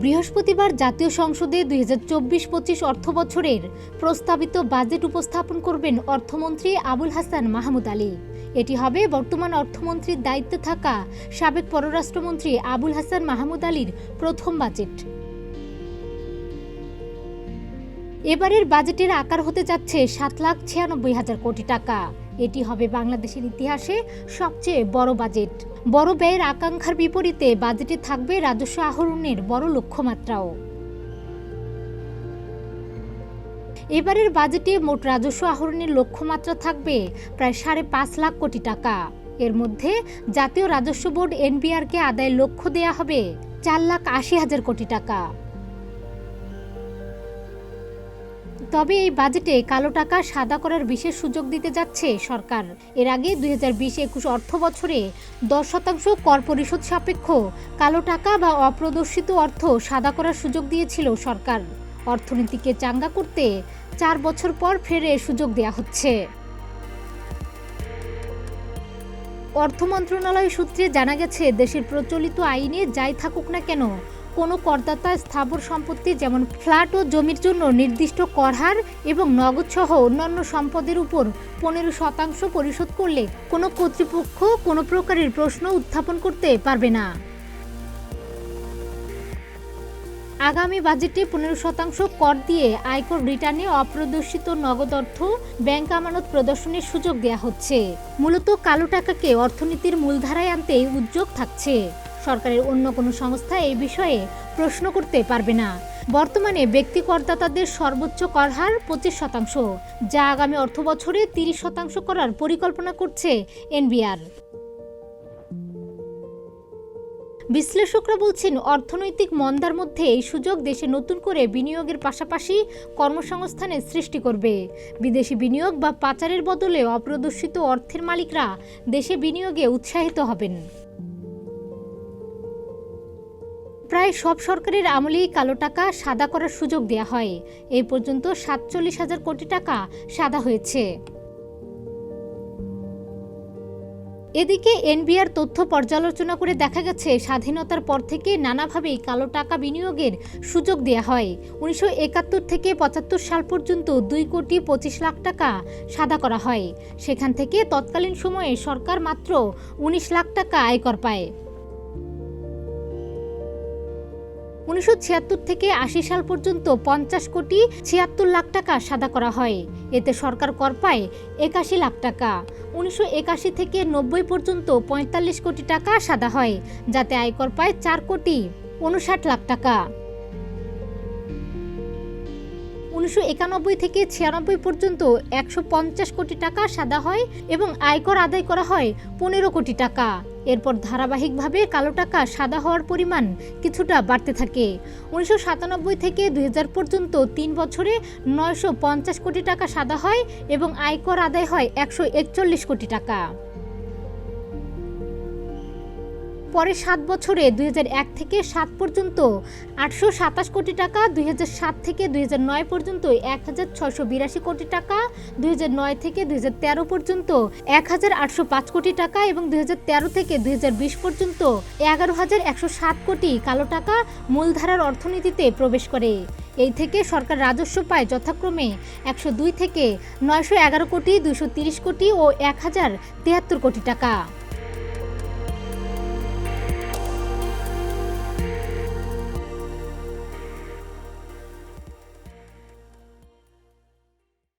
বৃহস্পতিবার জাতীয় সংসদে ২০২৪-২৫ অর্থবছরের প্রস্তাবিত বাজেট উপস্থাপন করবেন অর্থমন্ত্রী আবুল হাসান মাহমুদ আলী। এটি হবে বর্তমান অর্থমন্ত্রীর দায়িত্বে থাকা সাবেক পররাষ্ট্রমন্ত্রী আবুল হাসান মাহমুদ আলীর প্রথম বাজেট। এবারের বাজেটের আকার হতে যাচ্ছে ৭,৯৬,০০০ কোটি টাকা। এটি হবে বাংলাদেশের ইতিহাসে সবচেয়ে বড় বাজেট। বড় ব্যয়ের আকাঙ্ক্ষার বিপরীতে বাজেটে থাকবে রাজস্ব আহরণের বড় লক্ষ্যমাত্রাও। এবারের বাজেটে মোট রাজস্ব আহরণের লক্ষ্যমাত্রা থাকবে প্রায় ৫.৫ লাখ কোটি টাকা। এর মধ্যে জাতীয় রাজস্ব বোর্ড এনবিআরকে আদায়ের লক্ষ্য দেয়া হবে ৪,৮০,০০০ কোটি টাকা। তবে এই বাজেটে কালো টাকা সাদা করার বিশেষ সুযোগ দিতে যাচ্ছে সরকার। এর আগে ২০২০-২১ অর্থ বছরে ১০% কর পরিশোধ সাপেক্ষ কালো টাকা বা অপ্রদর্শিত অর্থ সাদা করার সুযোগ দিয়েছিল সরকার। অর্থনীতিকে চাঙ্গা করতে ৪ বছর পর ফের সুযোগ দেওয়া হচ্ছে। অর্থ মন্ত্রণালয় সূত্রে জানা গেছে, দেশের প্রচলিত আইনে যাই থাকুক না কেন, কোনো করদাতা স্থাবর সম্পত্তি যেমন ফ্ল্যাট ও জমির জন্য নির্দিষ্ট কর হার এবং নগদসহ অন্যান্য সম্পদের উপর ১৫% পরিশোধ করলে কোনো কর্তৃপক্ষ কোনো প্রকারের প্রশ্ন উত্থাপন করতে পারবে না। আগামী বাজেটে ১৫% কর দিয়ে আয়কর রিটার্নে অপ্রদর্শিত নগদ অর্থ ব্যাংক আমানত প্রদর্শনের সুযোগ দেওয়া হচ্ছে। মূলত কালো টাকাকে অর্থনীতির মূলধারায় আনতে উদ্যোগ থাকছে। সরকারের অন্য কোনো সংস্থা এই বিষয়ে প্রশ্ন করতে পারবে না। বর্তমানে ব্যক্তি করদাতাদের সর্বোচ্চ কর হার ২৫%, যা আগামী অর্থবছরে ৩০% করার পরিকল্পনা করছে এনবিআর। বিশ্লেষকরা বলছেন, অর্থনৈতিক মন্দার মধ্যে এই সুযোগ দেশে নতুন করে বিনিয়োগের পাশাপাশি কর্মসংস্থানের সৃষ্টি করবে। বিদেশি বিনিয়োগ বা পাচারের বদলে অপ্রদর্শিত অর্থের মালিকরা দেশে বিনিয়োগে উৎসাহিত হবেন। প্রায় সব সরকারের আমলেই কালো টাকা সাদা করার সুযোগ দেওয়া হয়। এই পর্যন্ত ৪৭,০০০ কোটি টাকা সাদা হয়েছে। এদিকে এনবিআর তথ্য পর্যালোচনা করে দেখা গেছে, স্বাধীনতার পর থেকে নানাভাবেই কালো টাকা বিনিয়োগের সুযোগ দেওয়া হয়। ১৯৭১ থেকে ৭৫ সাল পর্যন্ত ২,২৫,০০,০০০ টাকা সাদা করা হয়। সেখান থেকে তৎকালীন সময়ে সরকার মাত্র ১৯ লাখ টাকা আয়কর পায়। ১৯৭৬ থেকে ৮০ সাল পর্যন্ত ৫০,৭৬,০০,০০০ টাকা সাদা করা হয়। এতে সরকার কর পায় ৮১ লাখ টাকা। ১৯৮১ থেকে ৯০ পর্যন্ত ৪৫ কোটি টাকা সাদা হয়, যাতে আয়কর পায় ৪,৫৯,০০,০০০ টাকা। ১৯৯১ থেকে ৯৬ পর্যন্ত ১৫০ কোটি টাকা সাদা হয় এবং আয়কর আদায় করা হয় ১৫ কোটি টাকা। এরপর ধারাবাহিকভাবে কালো টাকা সাদা হওয়ার পরিমাণ কিছুটা বাড়তে থাকে। ১৯৯৭ থেকে ২০০০ পর্যন্ত ৩ বছরে ৯৫০ কোটি টাকা সাদা হয় এবং আয়কর আদায় হয় ১৪১ কোটি টাকা। পরে ৭ বছরে ২০০১ থেকে ৭ পর্যন্ত ৮২৭ কোটি টাকা, ২০০৭ থেকে ২০০৯ পর্যন্ত ১,৬৮২ কোটি টাকা, ২০০৯ থেকে ২০১৩ পর্যন্ত ১,৮০৫ কোটি টাকা এবং ২০১৩ থেকে ২০২০ পর্যন্ত ১১,১০৭ কোটি কালো টাকা মূলধারার অর্থনীতিতে প্রবেশ করে। এই থেকে সরকার রাজস্ব পায় যথাক্রমে ১০২ থেকে ৯১১ কোটি, ২৩০ কোটি ও ১,০৭৩ কোটি টাকা।